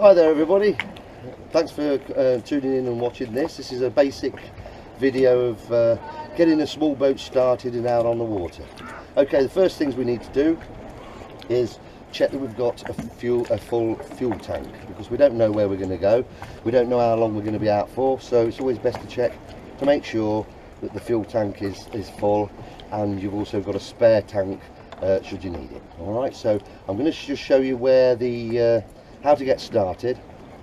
Hi there everybody, thanks for tuning in and watching this. This is a basic video of getting a small boat started and out on the water. Okay, the first things we need to do is check that we've got a full fuel tank, because we don't know where we're going to go, we don't know how long we're going to be out for, so it's always best to check to make sure that the fuel tank is full and you've also got a spare tank should you need it. Alright, so I'm going to just show you where the how to get started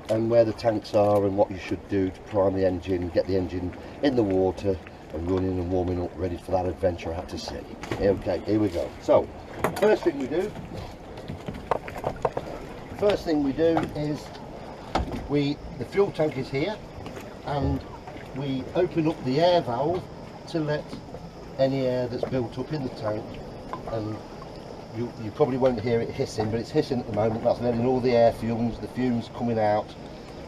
and where the tanks are and what you should do to prime the engine, get the engine in the water and running and warming up, ready for that adventure out to sea. Okay, here we go. So first thing we do is the fuel tank is here, and we open up the air valve to let any air that's built up in the tank, and you probably won't hear it hissing, but it's hissing at the moment. That's letting all the air fumes, the fumes coming out,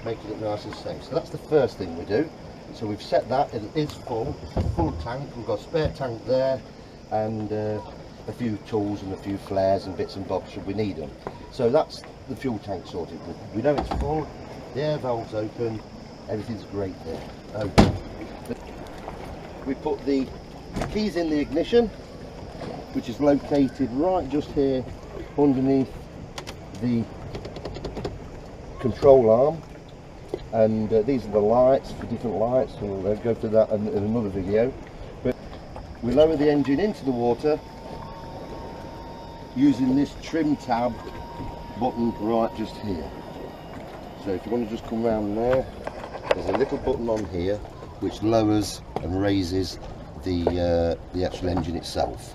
making it nice and safe. So that's the first thing we do. So we've set that, it is full, it's a full tank. We've got a spare tank there, and a few tools and a few flares and bits and bobs should we need them. So that's the fuel tank sorted. We know it's full, the air valve's open, everything's great there. Okay. We put the keys in the ignition, which is located right just here underneath the control arm, and these are the lights, the different lights, and we'll go through that in another video. But we lower the engine into the water using this trim tab button right just here. So if you want to just come around there, there's a little button on here which lowers and raises the actual engine itself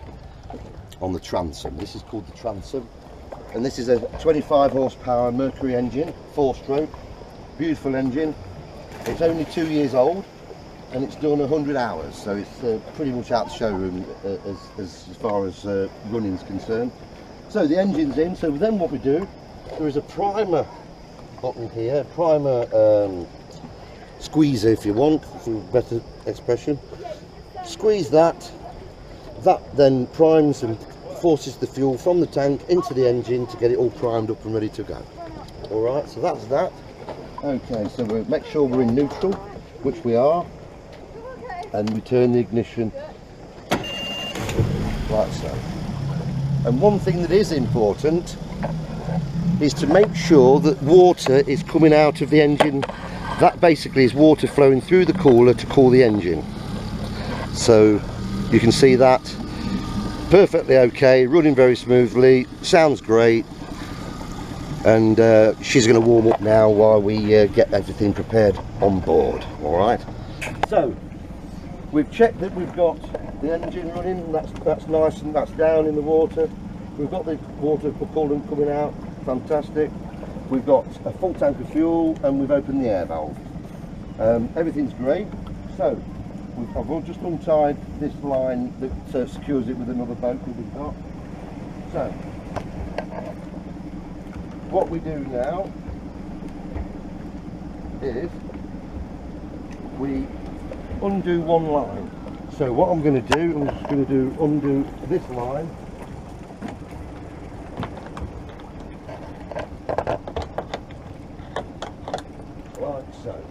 on the transom. This is called the transom, and this is a 25 horsepower Mercury engine, 4-stroke, beautiful engine. It's only 2 years old and it's done 100 hours, so it's pretty much out the showroom as far as running's concerned. So the engine's in, so then what we do, there is a primer button here, primer squeezer if you want, for a better expression. Squeeze that then primes and forces the fuel from the tank into the engine to get it all primed up and ready to go. Alright, so that's that. Okay, so we'll make sure we're in neutral, which we are, and we turn the ignition like so. And one thing that is important is to make sure that water is coming out of the engine. That basically is water flowing through the cooler to cool the engine. So you can see that perfectly okay, running very smoothly, sounds great, and she's going to warm up now while we get everything prepared on board. Alright, so we've checked that we've got the engine running, that's nice, and that's down in the water. We've got the water propellant coming out, fantastic. We've got a full tank of fuel and we've opened the air valve. Everything's great. So I've just untied this line that secures it with another boat that we've got. So what we do now is we undo one line. So what I'm going to do, I'm just going to undo this line. Like so.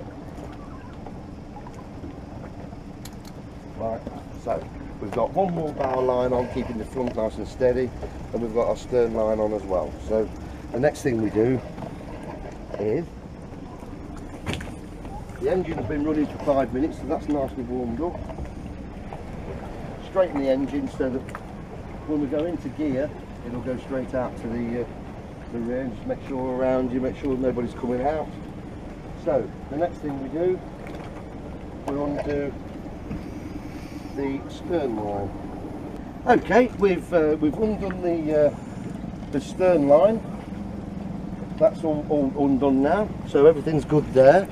Right, so we've got one more bow line on, keeping the front nice and steady, and we've got our stern line on as well. So the next thing we do is, the engine's been running for 5 minutes, so that's nicely warmed up. Straighten the engine so that when we go into gear, it'll go straight out to the rear. Just make sure around you, make sure nobody's coming out. So the next thing we do, we're on to the stern line. Okay, we've undone the stern line. That's all undone now, so everything's good there.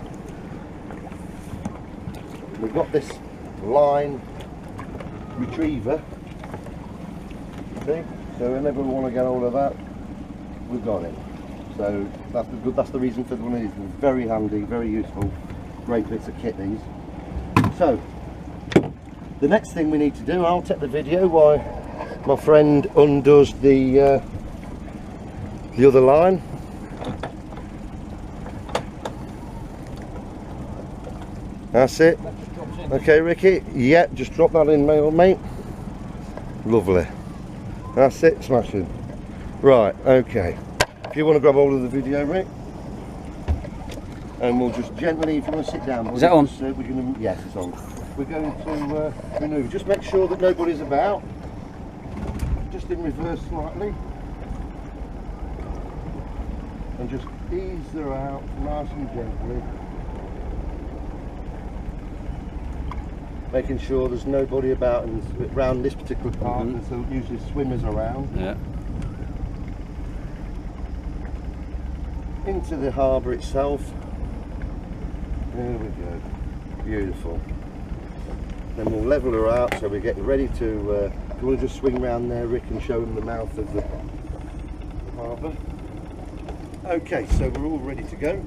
We've got this line retriever, see? So whenever we want to get hold of that, we've got it. So that's the reason for one of these. Very handy, very useful, great bits of kit these. So the next thing we need to do, I'll take the video while my friend undoes the other line. That's it. Okay, Ricky. Yeah, just drop that in, mate. Lovely. That's it, smashing. Right, okay. If you want to grab hold of the video, Rick, and we'll just gently, if you want to sit down. Is that on? We're going to, yes, it's on. We're going to maneuver. Just make sure that nobody's about. Just in reverse slightly. And just ease her out, nice and gently. Making sure there's nobody about and around this particular part, and so usually swimmers around. Yeah. Into the harbour itself. There we go. Beautiful. Then we'll level her out so we get ready to. You want to just swing round there, Rick, and show them the mouth of the harbour. Okay, so we're all ready to go.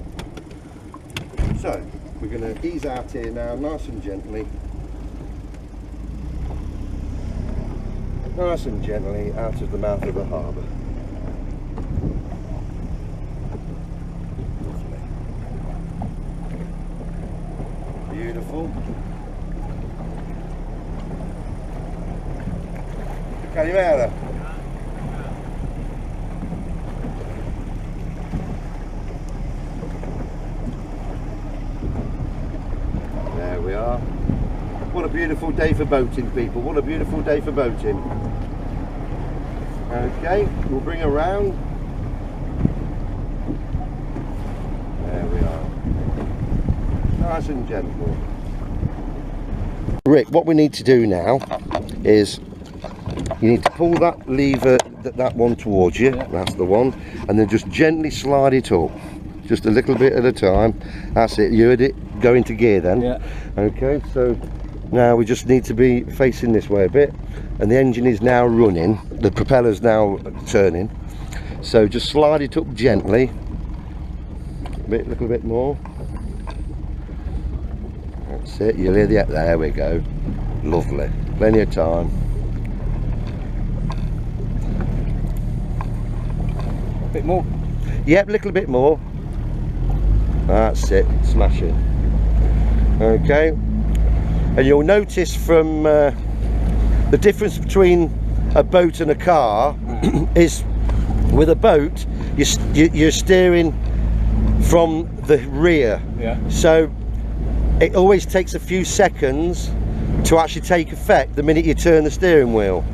So we're going to ease out here now, nice and gently. Nice and gently out of the mouth of the harbour. Lovely. Beautiful. Calimera. There we are. What a beautiful day for boating, people. What a beautiful day for boating. Okay, we'll bring her round. There we are. Nice and gentle. Rick, what we need to do now is you need to pull that lever, that one towards you. Yeah. That's the one. And then just gently slide it up. Just a little bit at a time. That's it. You heard it go into gear then? Yeah. Okay, so now we just need to be facing this way a bit, and the engine is now running, the propeller's now turning, so just slide it up gently a little bit more. That's it. You'll hear the, there we go. Lovely. Plenty of time. A bit more? Yep, a little bit more. That's it. Smash it. Okay. And you'll notice from the difference between a boat and a car is with a boat you're steering from the rear. Yeah. So it always takes a few seconds to actually take effect the minute you turn the steering wheel.